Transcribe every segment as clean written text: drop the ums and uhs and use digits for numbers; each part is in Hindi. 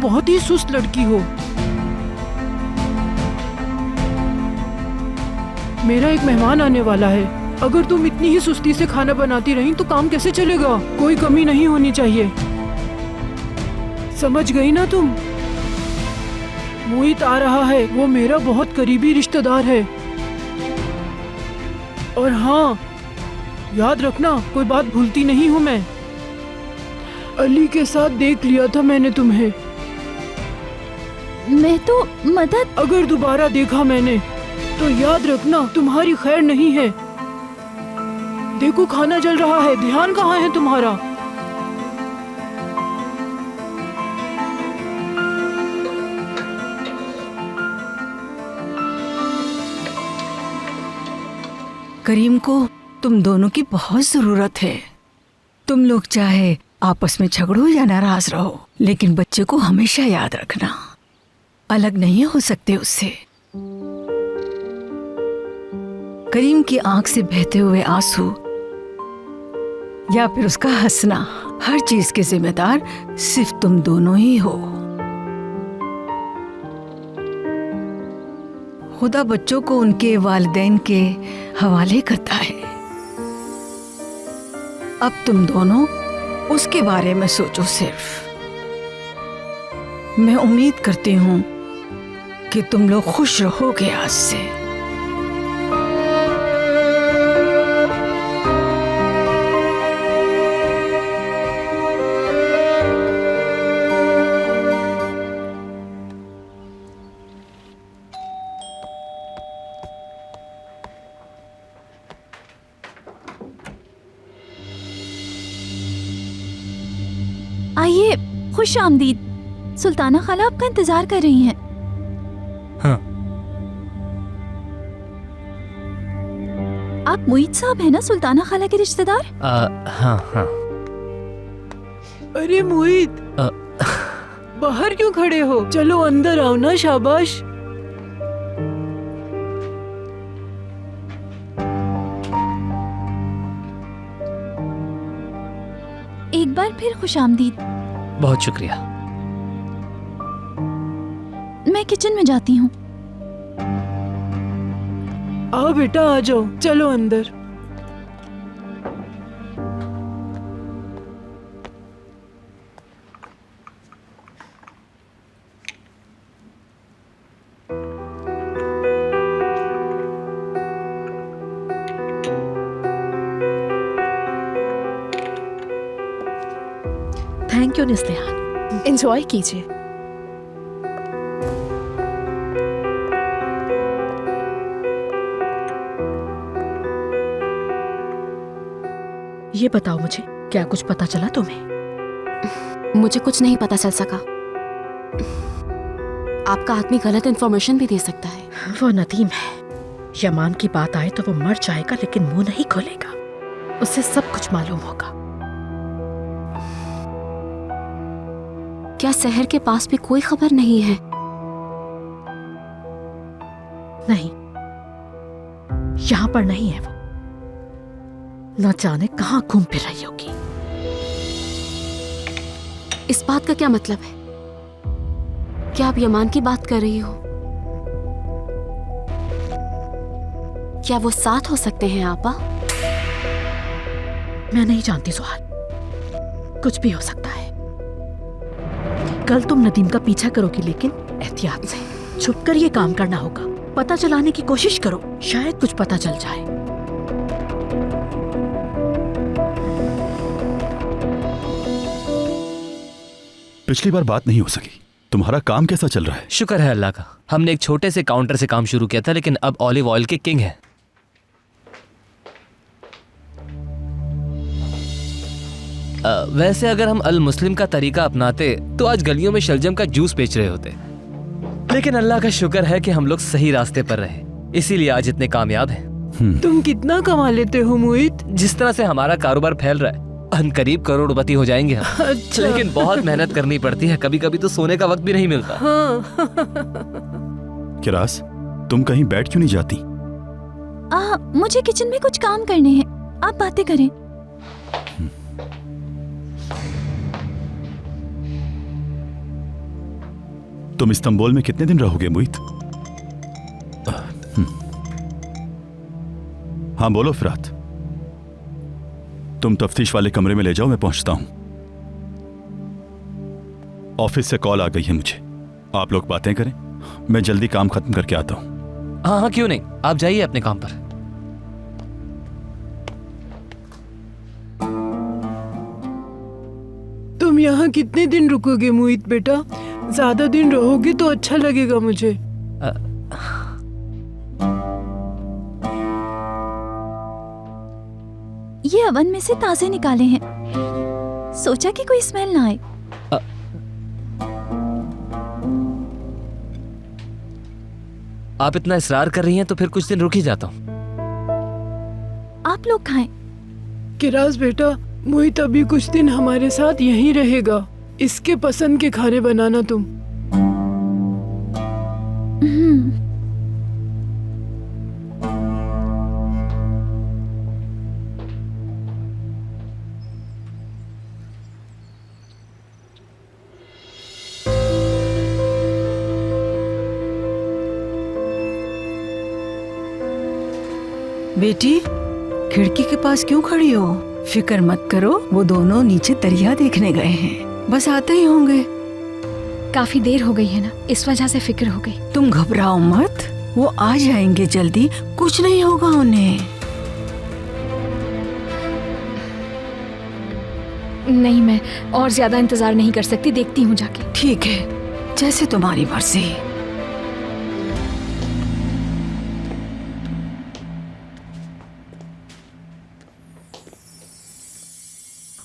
बहुत ही सुस्त लड़की हो। मेरा एक मेहमान आने वाला है। अगर तुम इतनी ही सुस्ती से खाना बनाती रही तो काम कैसे चलेगा? कोई कमी नहीं होनी चाहिए, समझ गई ना तुम? मोहित आ रहा है, वो मेरा बहुत करीबी रिश्तेदार है। और हाँ, याद रखना, कोई बात भूलती नहीं हूँ मैं। अली के साथ देख लिया था मैंने तुम्हें। मैं तो मदद। अगर दोबारा देखा मैंने तो याद रखना तुम्हारी खैर नहीं है। देखो खाना जल रहा है, ध्यान कहाँ है तुम्हारा? करीम को तुम दोनों की बहुत जरूरत है। तुम लोग चाहे आपस में झगड़ो या नाराज रहो, लेकिन बच्चे को हमेशा याद रखना। अलग नहीं हो सकते उससे। करीम की आंख से बहते हुए आंसू या फिर उसका हंसना, हर चीज के जिम्मेदार सिर्फ तुम दोनों ही हो। खुदा बच्चों को उनके वालिदैन के हवाले करता है। अब तुम दोनों उसके बारे में सोचो सिर्फ। मैं उम्मीद करती हूँ कि तुम लोग खुश रहोगे आज से। आइए, खुश आमदीद। सुल्ताना खाला आपका इंतजार कर रही हैं। हाँ। आप मोहित साहब हैं ना, सुल्ताना खाला के रिश्तेदार? हाँ हाँ। अरे मोहित, बाहर क्यों खड़े हो? चलो अंदर आओ ना। शाबाश। एक बार फिर खुश आमदीद। बहुत शुक्रिया। मैं किचन में जाती हूँ। आओ बेटा, आ जाओ, चलो अंदर। थैंक यू निस्लिहान, एंजॉय कीजिए। ये बताओ मुझे, क्या कुछ पता चला तुम्हें? मुझे कुछ नहीं पता चल सका। आपका आदमी गलत इंफॉर्मेशन भी दे सकता है। वो नदीम है। यमान की बात आए तो वो मर जाएगा लेकिन मुंह नहीं खोलेगा। उसे सब कुछ मालूम होगा। क्या शहर के पास भी कोई खबर नहीं है? नहीं, यहाँ पर नहीं है वो। न जाने कहाँ घूम फिर रही होगी। इस बात का क्या मतलब है? क्या आप यमान की बात कर रही हो? क्या वो साथ हो सकते हैं आपा? मैं नहीं जानती सुहाल, कुछ भी हो सकता है। कल तुम नदीम का पीछा करोगी, लेकिन एहतियात से। छुपकर ये काम करना होगा। पता चलाने की कोशिश करो, शायद कुछ पता चल जाए। पिछली बार बात नहीं हो सकी। तुम्हारा काम कैसा चल रहा है? शुक्र है अल्लाह का। हमने एक छोटे से काउंटर से काम शुरू किया था, लेकिन अब ऑलिव ऑयल के किंग हैं। वैसे अगर हम अल मुस्लिम का तरीका अपनाते तो आज गलियों में शलजम का जूस बेच रहे होते, लेकिन अल्लाह का शुक्र है कि हम लोग सही रास्ते पर रहे, इसीलिए आज इतने कामयाब हैं। तुम कितना कमा लेते हो मोहित? जिस तरह से हमारा कारोबार फैल रहा है, अनकरीब करोड़पति हो जाएंगे हम। अच्छा। लेकिन बहुत मेहनत करनी पड़ती है, कभी कभी तो सोने का वक्त भी नहीं मिलता। हाँ। किरास, तुम कहीं बैठ क्यों नहीं जाती? मुझे किचन में कुछ काम करने हैं, आप बातें करें। तुम इस्तांबुल में कितने दिन रहोगे मोहित? हाँ बोलो फिरात। तुम तफ्तीश वाले कमरे में ले जाओ, मैं पहुंचता हूं। ऑफिस से कॉल आ गई है मुझे। आप लोग बातें करें, मैं जल्दी काम खत्म करके आता हूं। हाँ हाँ क्यों नहीं, आप जाइए अपने काम पर। तुम यहाँ कितने दिन रुकोगे मोहित बेटा? ज्यादा दिन रहोगे तो अच्छा लगेगा मुझे। ये ओवन में से ताजे निकाले हैं, सोचा कि कोई स्मेल ना आए। आप इतना इसरार कर रही हैं तो फिर कुछ दिन रुक ही जाता हूँ। आप लोग खाएं। किराज बेटा, मोहित अभी कुछ दिन हमारे साथ यहीं रहेगा। इसके पसंद के खाने बनाना तुम। बेटी, खिड़की के पास क्यों खड़ी हो? फिक्र मत करो, वो दोनों नीचे दरिया देखने गए हैं, बस आते ही होंगे। काफी देर हो गई है ना, इस वजह से फिक्र हो गई। तुम घबराओ मत, वो आ जाएंगे जल्दी, कुछ नहीं होगा उन्हें। नहीं, मैं और ज्यादा इंतजार नहीं कर सकती, देखती हूँ जाके। ठीक है, जैसे तुम्हारी मर्जी।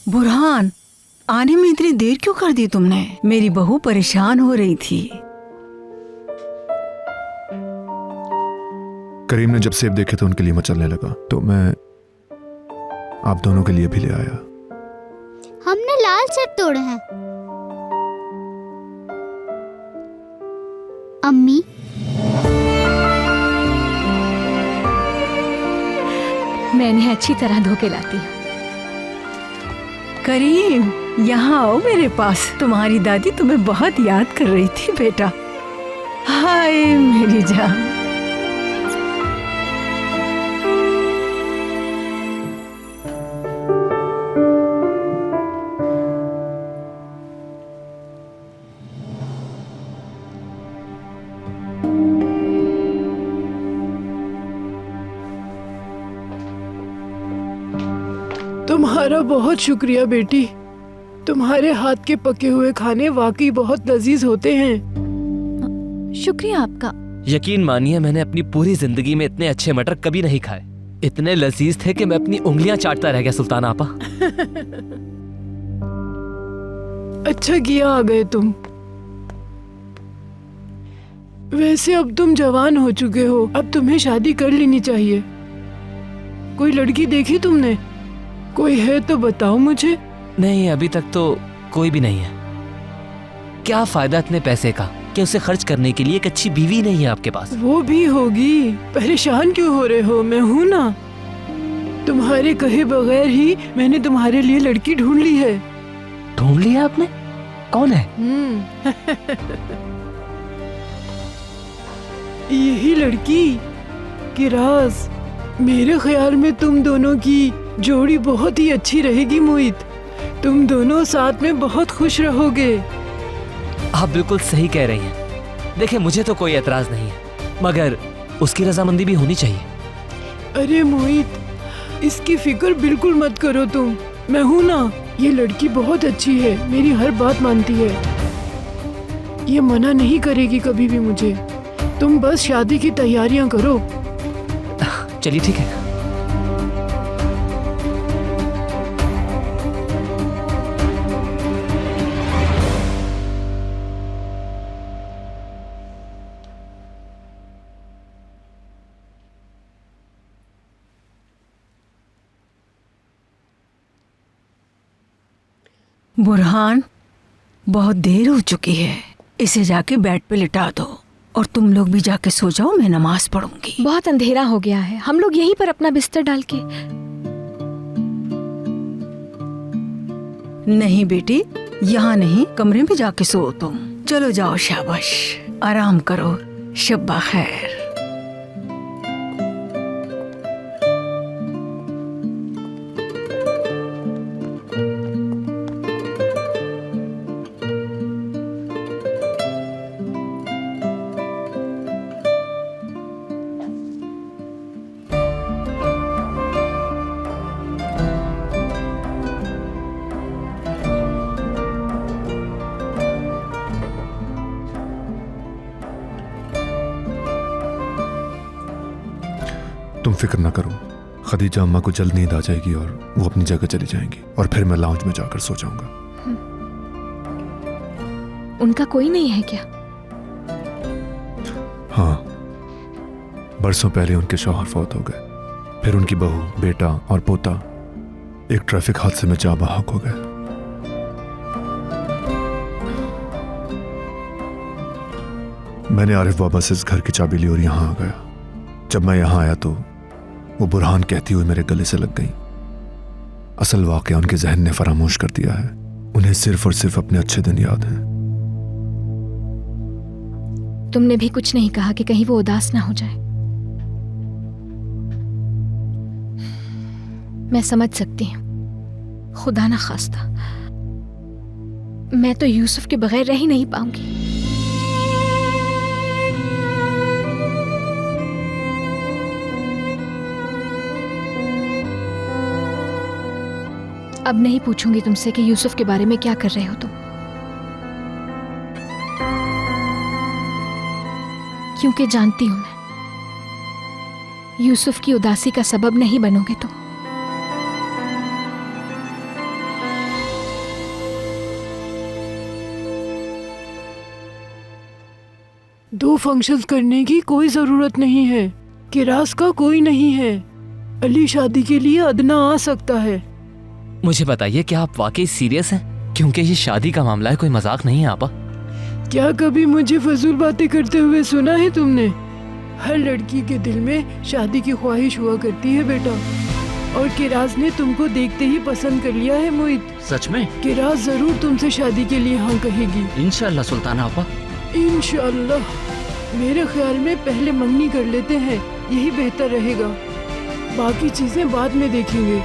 बुरहान, आने में इतनी देर क्यों कर दी तुमने? मेरी बहू परेशान हो रही थी। करीम ने जब सेब देखे तो उनके लिए मचलने लगा, तो मैं आप दोनों के लिए भी ले आया। हमने लाल सेब तोड़े हैं। अम्मी, मैं इन्हें अच्छी तरह धो के लाती हूँ। करीम, यहाँ आओ मेरे पास। तुम्हारी दादी तुम्हें बहुत याद कर रही थी बेटा। हाय मेरी जान। तुम्हारा बहुत शुक्रिया बेटी। तुम्हारे हाथ के पके हुए खाने वाकई बहुत लजीज होते हैं। शुक्रिया आपका। यकीन मानिए, मैंने अपनी पूरी जिंदगी में इतने अच्छे मटर कभी नहीं खाए। इतने लजीज थे कि मैं अपनी उंगलियां चाटता रह गया सुल्ताना आपा। अच्छा किया आ गए तुम। वैसे अब तुम जवान हो चुके हो, अब तुम्हें शादी कर लेनी चाहिए। कोई लड़की देखी तुमने? कोई है तो बताओ मुझे। नहीं, अभी तक तो कोई भी नहीं है। क्या फायदा इतने पैसे का कि उसे खर्च करने के लिए एक अच्छी बीवी नहीं है आपके पास? वो भी होगी, परेशान क्यों हो रहे हो? मैं हूं ना। तुम्हारे कहे बगैर ही मैंने तुम्हारे लिए लड़की ढूंढ ली है। ढूंढ लिया आपने? कौन है? यही लड़की किराज। मेरे ख्याल में तुम दोनों की जोड़ी बहुत ही अच्छी रहेगी मोहित। तुम दोनों साथ में बहुत खुश रहोगे। आप बिल्कुल सही कह रही हैं। देखिए, मुझे तो कोई एतराज नहीं है, मगर उसकी रजामंदी भी होनी चाहिए। अरे मोहित, इसकी फिक्र बिल्कुल मत करो तुम। मैं हूं ना। ये लड़की बहुत अच्छी है, मेरी हर बात मानती है। ये मना नहीं करेगी कभी भी मुझे। तुम बस शादी की तैयारियां करो। चलिए ठीक है। बुरहान, बहुत देर हो चुकी है, इसे जाके बेड पे लिटा दो और तुम लोग भी जाके सो जाओ, मैं नमाज पढ़ूंगी। बहुत अंधेरा हो गया है, हम लोग यहीं पर अपना बिस्तर डाल के। नहीं बेटी, यहाँ नहीं, कमरे में जाके सो तुम। चलो जाओ, शाबाश, आराम करो, शब्बा खैर। तुम फिक्र ना करो, खदीजा अम्मा को जल्द नींद आ जाएगी और वो अपनी जगह चली जाएंगी और फिर मैं लाउंज में जाकर सो जाऊंगा। उनका कोई नहीं है क्या? हाँ, बरसों पहले उनके शौहर फौत हो गए, फिर उनकी बहू, बेटा और पोता एक ट्रैफिक हादसे में जा बहक हो गए। मैंने आरिफ बाबा से इस घर की चाबी ली और यहां आ गया। जब मैं यहां आया तो वो बुरहान कहती हुई मेरे गले से लग गई। असल वाकया उनके जहन ने फरामोश कर दिया है। उन्हें सिर्फ और सिर्फ अपने अच्छे दिन याद हैं। तुमने भी कुछ नहीं कहा कि कहीं वो उदास ना हो जाए। मैं समझ सकती हूँ, खुदा ना खास्ता मैं तो यूसुफ के बगैर रह ही नहीं पाऊंगी। अब नहीं पूछूंगी तुमसे कि यूसुफ के बारे में क्या कर रहे हो तुम, क्योंकि जानती हूं मैं यूसुफ की उदासी का सबब नहीं बनोगे तुम। दो फंक्शंस करने की कोई जरूरत नहीं है। किरास का कोई नहीं है। अली शादी के लिए अदना आ सकता है। मुझे बताइए, क्या आप वाकई सीरियस हैं? क्योंकि ये शादी का मामला है, कोई मजाक नहीं है आपा। क्या कभी मुझे फजूल बातें करते हुए सुना है तुमने? हर लड़की के दिल में शादी की ख्वाहिश हुआ करती है बेटा, और किरास ने तुमको देखते ही पसंद कर लिया है मोहित। सच में? किरास जरूर तुमसे शादी के लिए हाँ कहेगी। इंशाल्लाह सुल्ताना आपा। इंशाल्लाह। मेरे ख्याल में पहले मंगनी कर लेते हैं, यही बेहतर रहेगा। बाकी चीजें बाद में देखेंगे।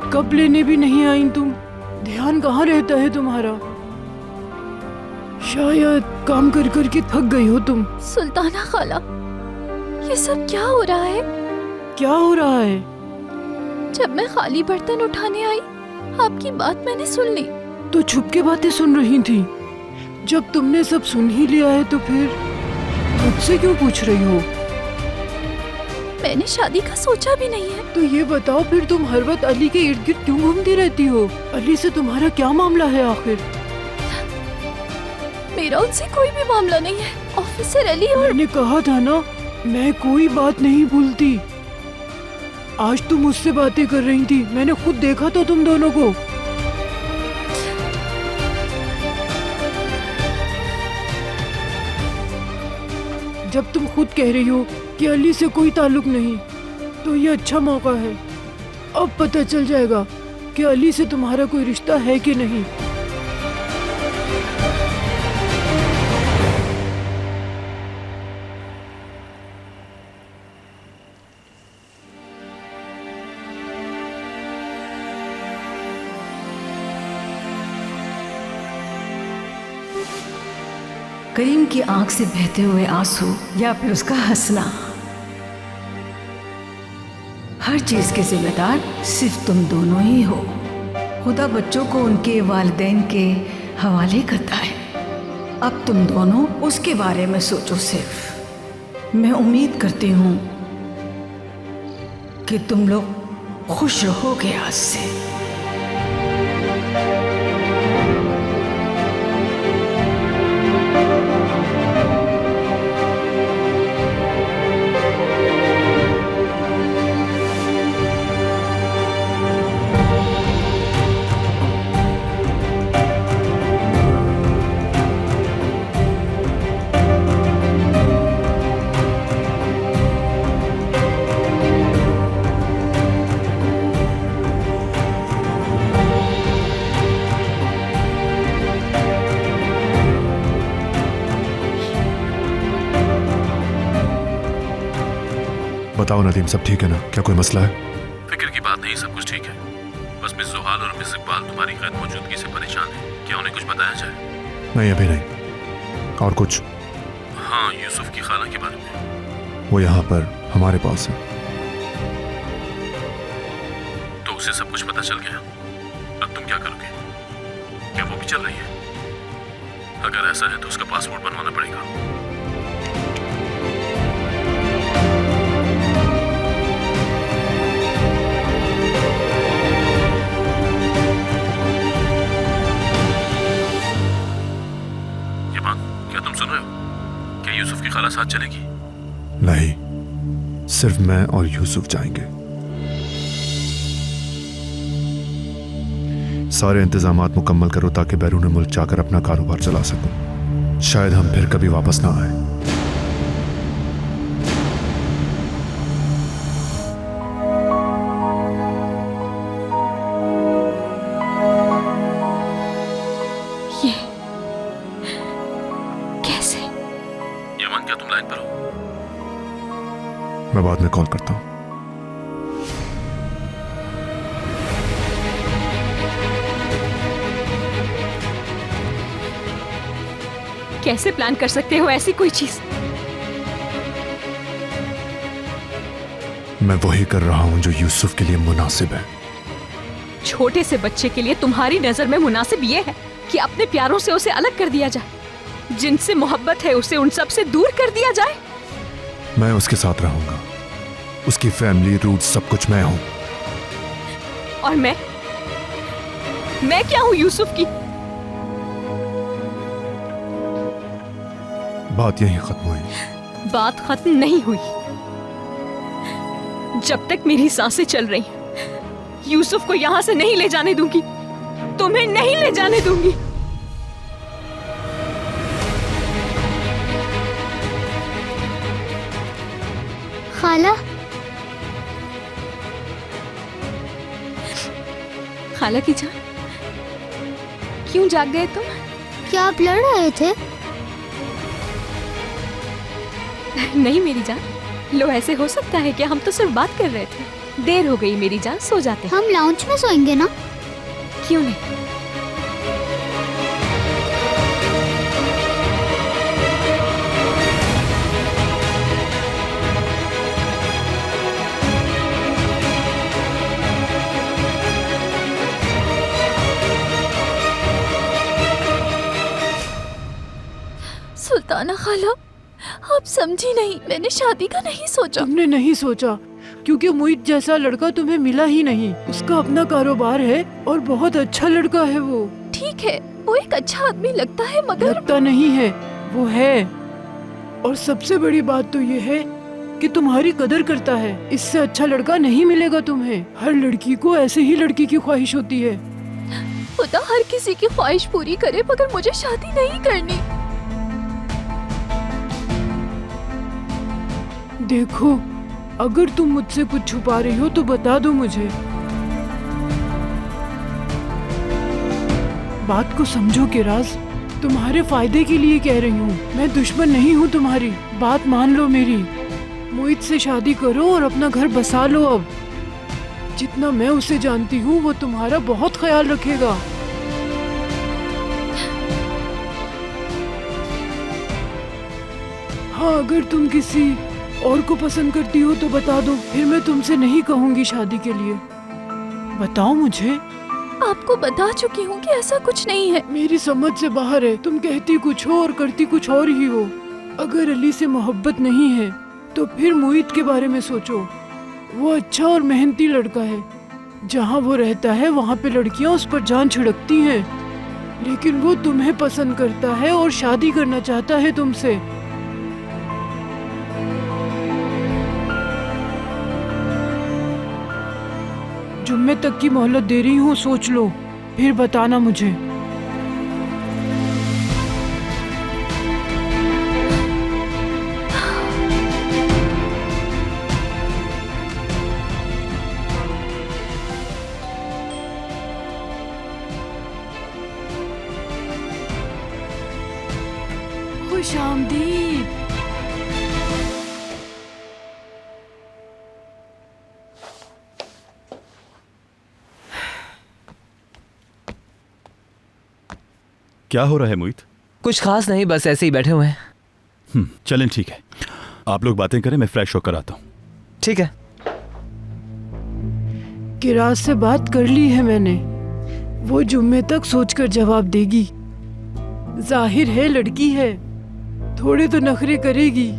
कप लेने भी नहीं आई तुम। ध्यान कहाँ रहता है तुम्हारा? शायद काम कर कर के थक गई हो तुम। सुल्ताना खाला, ये सब क्या हो रहा है? क्या हो रहा है? जब मैं खाली बर्तन उठाने आई, आपकी बात मैंने सुन ली। तो छुप के बातें सुन रही थी। जब तुमने सब सुन ही लिया है तो फिर मुझसे क्यों पूछ रही हो? मैंने शादी का सोचा भी नहीं है। तो ये बताओ फिर तुम हर वक्त अली के इर्द गिर्द क्यों घूमती रहती हो? अली से तुम्हारा क्या मामला है आखिर? मेरा उनसे कोई भी मामला नहीं है। ऑफिसर अली और मैंने कहा था ना, मैं कोई बात नहीं भूलती। आज तुम मुझसे बातें कर रही थी, मैंने खुद देखा तो तुम दोनों को। जब तुम खुद कह रही हो कि अली से कोई ताल्लुक नहीं, तो ये अच्छा मौका है। अब पता चल जाएगा कि अली से तुम्हारा कोई रिश्ता है कि नहीं। करीम की आंख से बहते हुए आंसू या फिर उसका हंसना, हर चीज के जिम्मेदार सिर्फ तुम दोनों ही हो। खुदा बच्चों को उनके वालिदैन के हवाले करता है। अब तुम दोनों उसके बारे में सोचो सिर्फ। मैं उम्मीद करती हूँ कि तुम लोग खुश रहोगे आज से। बताओ नदीम, सब ठीक है ना? क्या कोई मसला है? फिक्र की बात नहीं, सब कुछ ठीक है। बस मिस जुहाल और मिस इकबाल तुम्हारी गैर मौजूदगी से परेशान है। क्या उन्हें कुछ बताया जाए? नहीं, अभी नहीं। और कुछ? हाँ, यूसुफ की खाला के बारे में। वो यहाँ पर हमारे पास है। तो उसे सब कुछ पता चल गया। अब तुम क्या करोगे? क्या वो भी चल रही है? अगर ऐसा है तो उसका पासपोर्ट बनवाना पड़ेगा। यूसुफ की खाला साथ चलेगी? नहीं, सिर्फ मैं और यूसुफ जाएंगे। सारे इंतजामात मुकम्मल करो ताकि बैरून मुल्क जाकर अपना कारोबार चला सकूं। शायद हम फिर कभी वापस ना आए। मैं बाद में कॉल करता हूं। कैसे प्लान कर सकते हो ऐसी कोई चीज? मैं वही कर रहा हूं जो यूसुफ के लिए मुनासिब है। छोटे से बच्चे के लिए तुम्हारी नजर में मुनासिब ये है कि अपने प्यारों से उसे अलग कर दिया जाए। जिनसे मोहब्बत है उसे उन सब से दूर कर दिया जाए। मैं उसके साथ रहूंगा। उसकी फैमिली, रूट, सब कुछ मैं हूं। और मैं क्या हूं यूसुफ की? बात यहीं खत्म हुई। बात खत्म नहीं हुई। जब तक मेरी सांसें चल रही हैं, यूसुफ को यहां से नहीं ले जाने दूंगी। तुम्हें नहीं ले जाने दूंगी। खाला, खाला की जान, क्यों जाग गए तुम? क्या आप लड़ रहे थे? नहीं मेरी जान, लो ऐसे हो सकता है कि हम तो सिर्फ बात कर रहे थे। देर हो गई मेरी जान, सो जाते हैं। हम लाउंज में सोएंगे ना? क्यों नहीं? सुल्ताना खाला, आप समझी नहीं, मैंने शादी का नहीं सोचा। तुमने नहीं सोचा क्योंकि मोहित जैसा लड़का तुम्हें मिला ही नहीं। उसका अपना कारोबार है और बहुत अच्छा लड़का है वो। ठीक है, वो एक अच्छा आदमी लगता है मगर लगता नहीं है, वो है। और सबसे बड़ी बात तो ये है कि तुम्हारी कदर करता है। इससे अच्छा लड़का नहीं मिलेगा तुम्हें। हर लड़की को ऐसे ही लड़की की ख्वाहिश होती है। खुदा हर किसी की ख्वाहिश पूरी करे, मगर मुझे शादी नहीं करनी। देखो, अगर तुम मुझसे कुछ छुपा रही हो तो बता दो मुझे। बात को समझो किराज, तुम्हारे फायदे के लिए कह रही हूँ। मैं दुश्मन नहीं हूँ तुम्हारी, बात मान लो मेरी। मोहित से शादी करो और अपना घर बसा लो। अब जितना मैं उसे जानती हूँ वो तुम्हारा बहुत ख्याल रखेगा। हाँ, अगर तुम किसी और को पसंद करती हो तो बता दो, फिर मैं तुमसे नहीं कहूँगी शादी के लिए। बताओ मुझे। आपको बता चुकी हूँ कि ऐसा कुछ नहीं है। मेरी समझ से बाहर है। तुम कहती कुछ हो और करती कुछ और ही हो। अगर अली से मोहब्बत नहीं है तो फिर मोहित के बारे में सोचो। वो अच्छा और मेहनती लड़का है। जहाँ वो रहता है वहाँ पे लड़कियाँ उस पर जान छिड़कती हैं, लेकिन वो तुम्हें पसंद करता है और शादी करना चाहता है तुमसे। जुम्मे तक की मोहलत दे रही हूँ, सोच लो, फिर बताना मुझे। खुश आमदीद। क्या हो रहा है मोहित? कुछ खास नहीं, बस ऐसे ही बैठे हुए हैं। चलें, ठीक है, आप लोग बातें करें, मैं फ्रेश होकर आता हूँ। ठीक है। किराज से बात कर ली है मैंने। वो जुम्मे तक सोचकर जवाब देगी। जाहिर है लड़की है, थोड़े तो नखरे करेगी।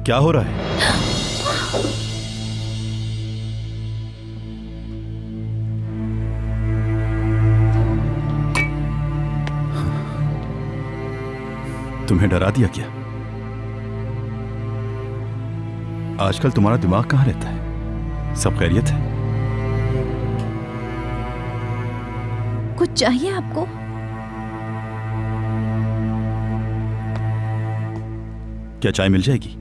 क्या हो रहा है? तुम्हें डरा दिया क्या? आजकल तुम्हारा दिमाग कहाँ रहता है? सब खैरियत है? कुछ चाहिए आपको? क्या चाय मिल जाएगी?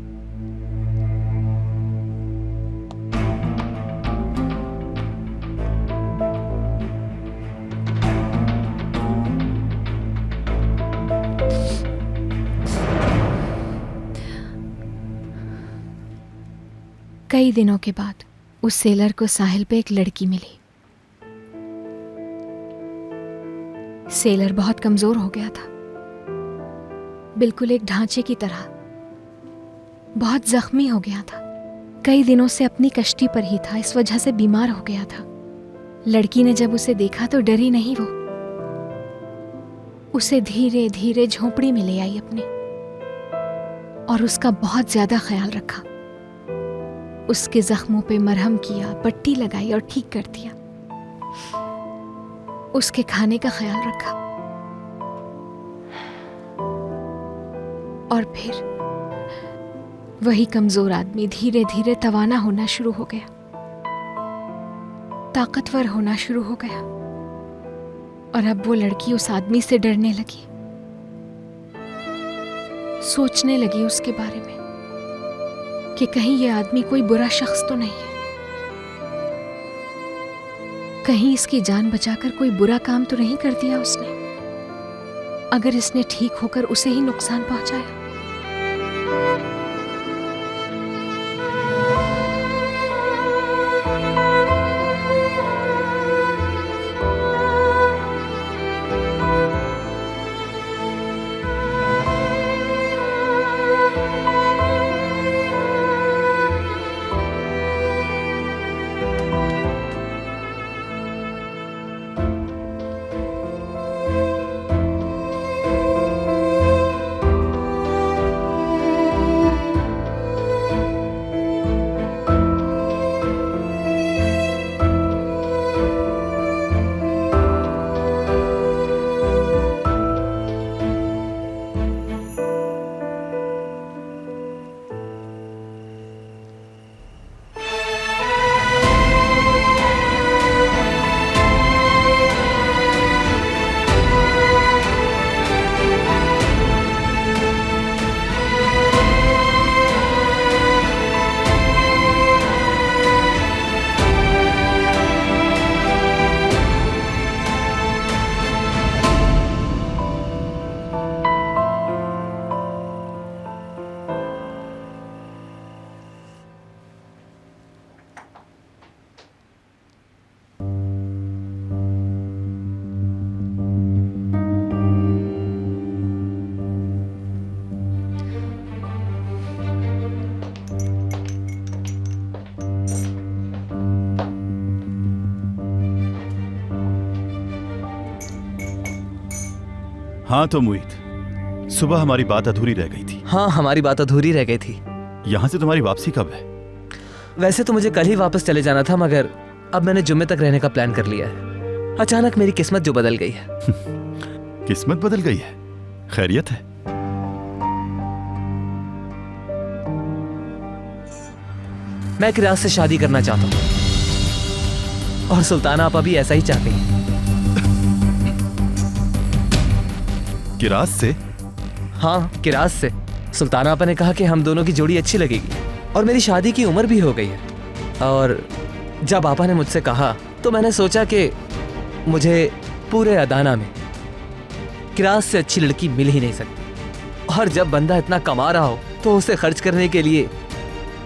कई दिनों के बाद उस सेलर को साहिल पे एक लड़की मिली। सेलर बहुत कमजोर हो गया था, बिल्कुल एक ढांचे की तरह। बहुत जख्मी हो गया था, कई दिनों से अपनी कश्ती पर ही था, इस वजह से बीमार हो गया था। लड़की ने जब उसे देखा तो डरी नहीं, वो उसे धीरे धीरे झोपड़ी में ले आई अपने, और उसका बहुत ज्यादा ख्याल रखा। उसके जख्मों पे मरहम किया, पट्टी लगाई और ठीक कर दिया। उसके खाने का ख्याल रखा। और फिर वही कमजोर आदमी धीरे धीरे तवाना होना शुरू हो गया, ताकतवर होना शुरू हो गया। और अब वो लड़की उस आदमी से डरने लगी, सोचने लगी उसके बारे में कि कहीं ये आदमी कोई बुरा शख्स तो नहीं है, कहीं इसकी जान बचाकर कोई बुरा काम तो नहीं कर दिया उसने। अगर इसने ठीक होकर उसे ही नुकसान पहुंचाया। हाँ तो मुईद, सुबह हमारी बात अधूरी रह गई थी। हाँ, हमारी बात अधूरी रह गई थी। यहाँ से तुम्हारी वापसी कब है? वैसे तो मुझे कल ही वापस चले जाना था, मगर अब मैंने जुम्मे तक रहने का प्लान कर लिया है। अचानक मेरी किस्मत जो बदल गई है। किस्मत बदल गई है? खैरियत है? मैं किराज से शादी करना चाहता हूँ और सुल्ताना आपा भी ऐसा ही चाहती हैं। किराज से? हाँ, किराज से। सुल्ताना आपा ने कहा कि हम दोनों की जोड़ी अच्छी लगेगी और मेरी शादी की उम्र भी हो गई है। और जब आपा ने मुझसे कहा तो मैंने सोचा कि मुझे पूरे अदाना में किराज से अच्छी लड़की मिल ही नहीं सकती। और जब बंदा इतना कमा रहा हो तो उसे खर्च करने के लिए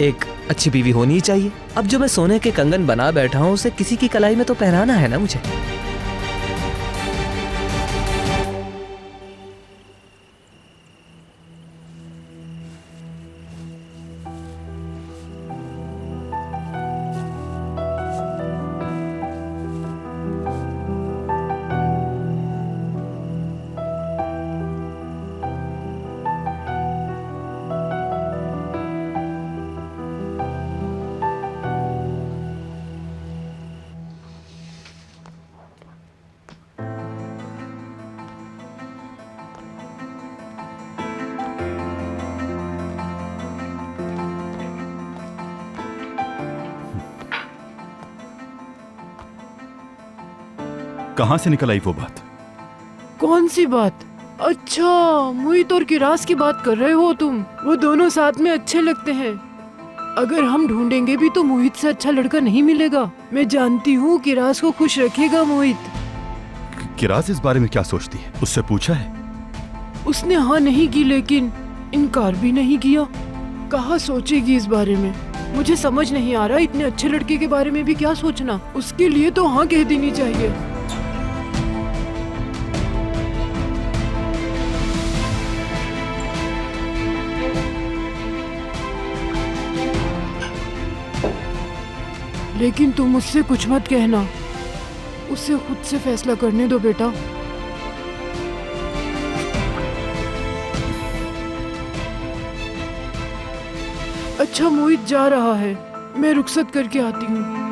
एक अच्छी बीवी होनी ही चाहिए। अब जो मैं सोने के कंगन बना बैठा हूं उसे किसी की कलाई में तो पहनाना है ना मुझे। कहां से निकल आई वो बात? कौन सी बात? अच्छा, मुईत और किराज की बात कर रहे हो तुम। वो दोनों साथ में अच्छे लगते हैं। अगर हम ढूंढेंगे भी तो मोहित से अच्छा लड़का नहीं मिलेगा। मैं जानती हूँ किराज को खुश रखेगा मोहित। किराज इस बारे में क्या सोचती है? उससे पूछा है? उसने हाँ नहीं की, लेकिन इनकार भी नहीं किया। कहाँ सोचेगी इस बारे में? मुझे समझ नहीं आ रहा, इतने अच्छे लड़के के बारे में भी क्या सोचना। उसके लिए तो हाँ कह देनी चाहिए। लेकिन तुम मुझसे कुछ मत कहना, उसे खुद से फैसला करने दो बेटा। अच्छा, मोहित जा रहा है, मैं रुखसत करके आती हूँ।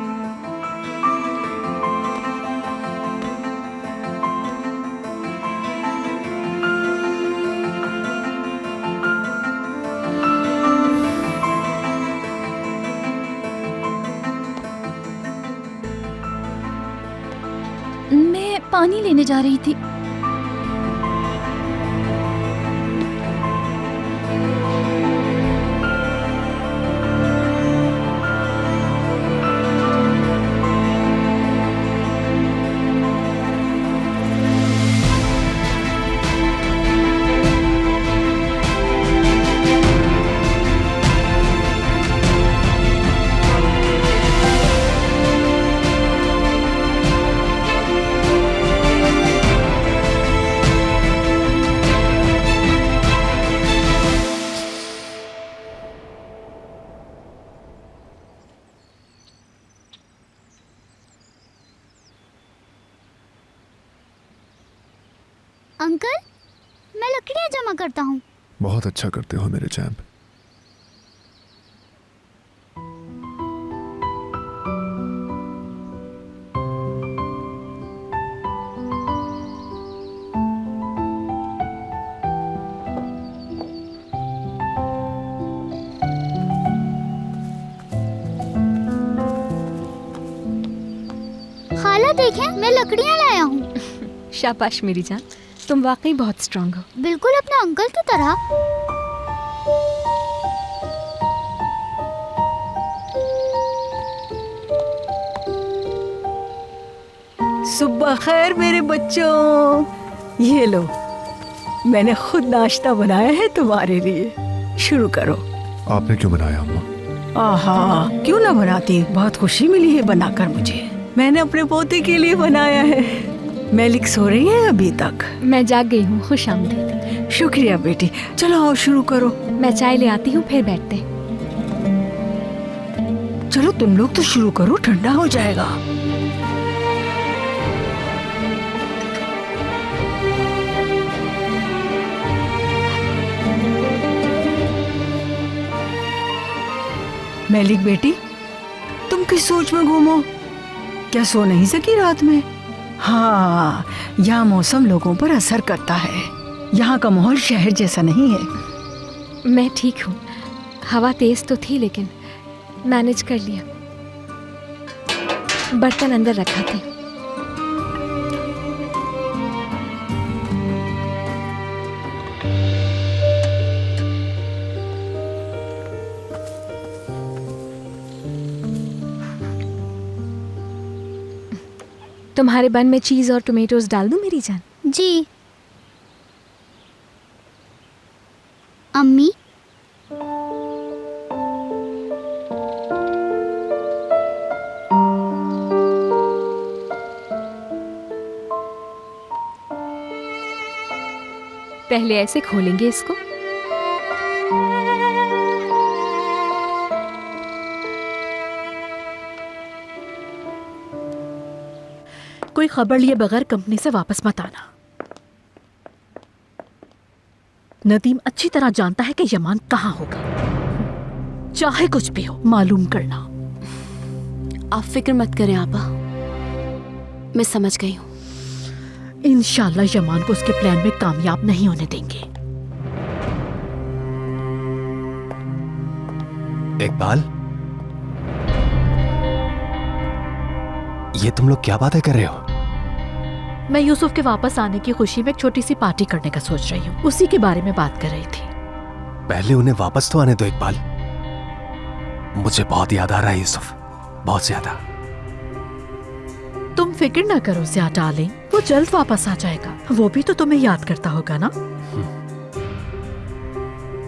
मैं पानी लेने जा रही थी। अंकल, मैं लकड़ियाँ जमा करता हूँ। बहुत अच्छा करते हो मेरे चैंप। खाला देखें, मैं लकड़ियाँ लाया हूँ। शाबाश मेरी जान, तुम वाकई बहुत स्ट्रांग हो। बिल्कुल अपने अंकल की तरह। सुबह खैर मेरे बच्चों, ये लो, मैंने खुद नाश्ता बनाया है तुम्हारे लिए। शुरू करो। आपने क्यों बनाया अम्मा? आहा, क्यों ना बनाती, बहुत खुशी मिली है बनाकर मुझे। मैंने अपने पोते के लिए बनाया है। मेलिक सो रही है अभी तक? मैं जाग गई हूँ, खुश आमदीद। शुक्रिया बेटी, चलो आओ शुरू करो। मैं चाय ले आती हूँ, फिर बैठते। चलो तुम लोग तो शुरू करो, ठंडा हो जाएगा। मेलिक बेटी, तुम किस सोच में घूमो? क्या सो नहीं सकी रात में? हाँ, यहाँ मौसम लोगों पर असर करता है। यहाँ का माहौल शहर जैसा नहीं है। मैं ठीक हूँ। हवा तेज तो थी लेकिन मैनेज कर लिया। बर्तन अंदर रखा थे। तुम्हारे बन में चीज और टोमेटोज डाल दूं मेरी जान? जी। अम्मी, पहले ऐसे खोलेंगे इसको। कोई खबर लिए बगैर कंपनी से वापस मत आना। नदीम अच्छी तरह जानता है कि यमान कहाँ होगा। चाहे कुछ भी हो, मालूम करना। आप फिक्र मत करें आपा, मैं समझ गई हूँ। इंशाल्लाह यमान को उसके प्लान में कामयाब नहीं होने देंगे। इकबाल, ये तुम लोग क्या बातें कर रहे हो? मैं यूसुफ के वापस आने की खुशी में एक छोटी सी पार्टी करने का सोच रही हूँ। उसी के बारे में बात कर रही थी। पहले उन्हें वापस तो आने दो इकबाल। मुझे बहुत याद आ रहा है यूसुफ, बहुत ज्यादा। तुम फिक्र ना करो ज़िया डार्लिंग, वो जल्द वापस आ जाएगा। वो भी तो तुम्हें याद करता होगा ना।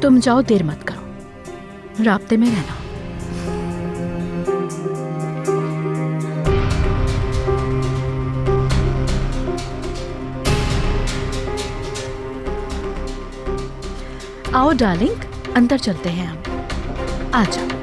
तुम जाओ, देर मत करो, राब्ते में रहना। आओ डार्लिंग, अंदर चलते हैं हम। आ जाओ।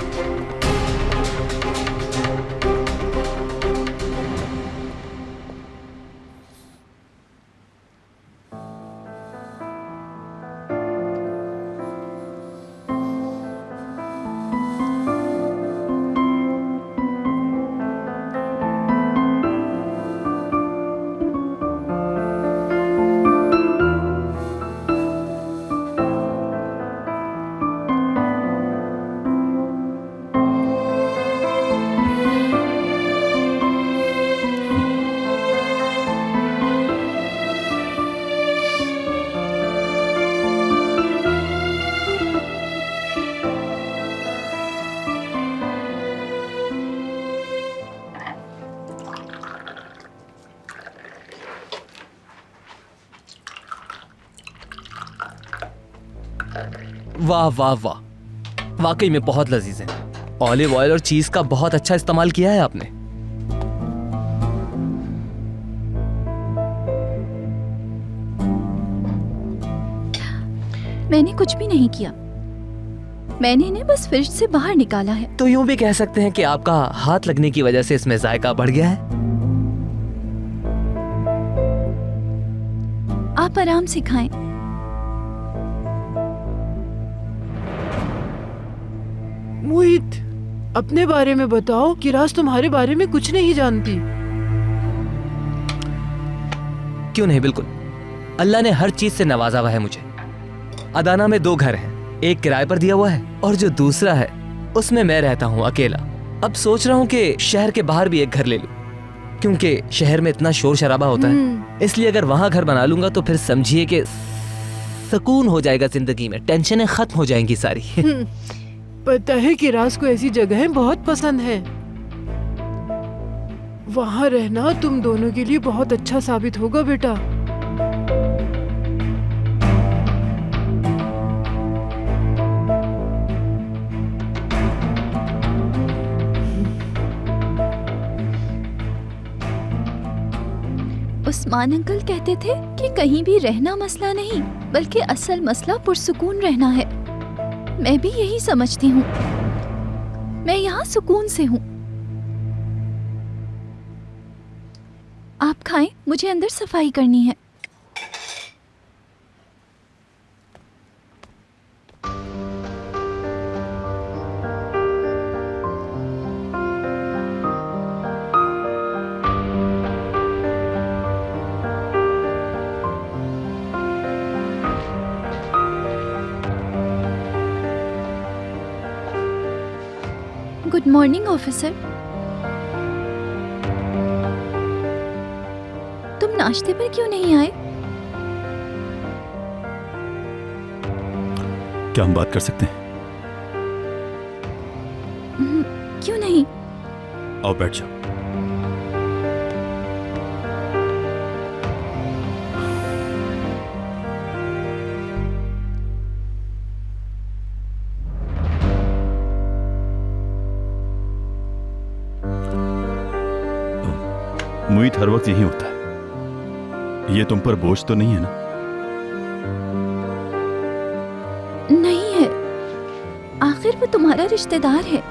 वाह वाह वाह, वाकई में बहुत लजीज है। ऑलिव ऑयल और चीज का बहुत अच्छा इस्तेमाल किया है आपने। मैंने कुछ भी नहीं किया, मैंने इन्हें बस फ्रिज से बाहर निकाला है। तो यूं भी कह सकते हैं कि आपका हाथ लगने की वजह से इसमें जायका बढ़ गया है। आप आराम से खाएं। मोहित, अपने बारे में बताओ। किरास तुम्हारे बारे में कुछ नहीं जानती। क्यों नहीं, बिल्कुल। अल्लाह ने हर चीज से नवाजा हुआ है मुझे। अदाना में 2 घर हैं, एक किराए पर दिया हुआ है और जो दूसरा है उसमें मैं रहता हूँ अकेला। अब सोच रहा हूँ कि शहर के बाहर भी एक घर ले लूं, क्योंकि शहर में इतना शोर शराबा होता है। इसलिए अगर वहां घर बना लूंगा तो फिर समझिए कि सुकून हो जाएगा जिंदगी में, टेंशनें खत्म हो जाएंगी सारी। पता है कि राज को ऐसी जगहें बहुत पसंद है। वहां रहना तुम दोनों के लिए बहुत अच्छा साबित होगा बेटा। उस्मान अंकल कहते थे कि कहीं भी रहना मसला नहीं, बल्कि असल मसला पुरसुकून रहना है। मैं भी यही समझती हूँ। मैं यहाँ सुकून से हूँ। आप खाएं, मुझे अंदर सफाई करनी है। Good morning officer. तुम नाश्ते पर क्यों नहीं आए? क्या हम बात कर सकते हैं? क्यों नहीं? आओ बैठ जाओ। मुईत हर वक्त यही होता है। ये तुम पर बोझ तो नहीं है ना? नहीं है, आखिर वो तुम्हारा रिश्तेदार है।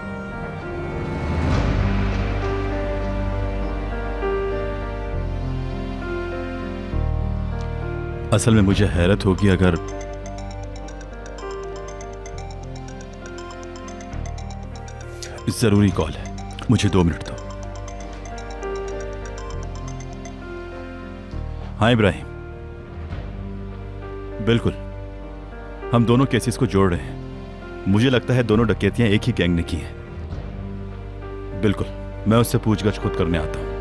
असल में मुझे हैरत होगी अगर जरूरी कॉल है, मुझे 2 मिनट दो। हाँ इब्राहिम, बिल्कुल हम दोनों केसेस को जोड़ रहे हैं। मुझे लगता है दोनों डकैतियां एक ही गैंग ने की हैं। बिल्कुल, मैं उससे पूछगछ खुद करने आता हूं।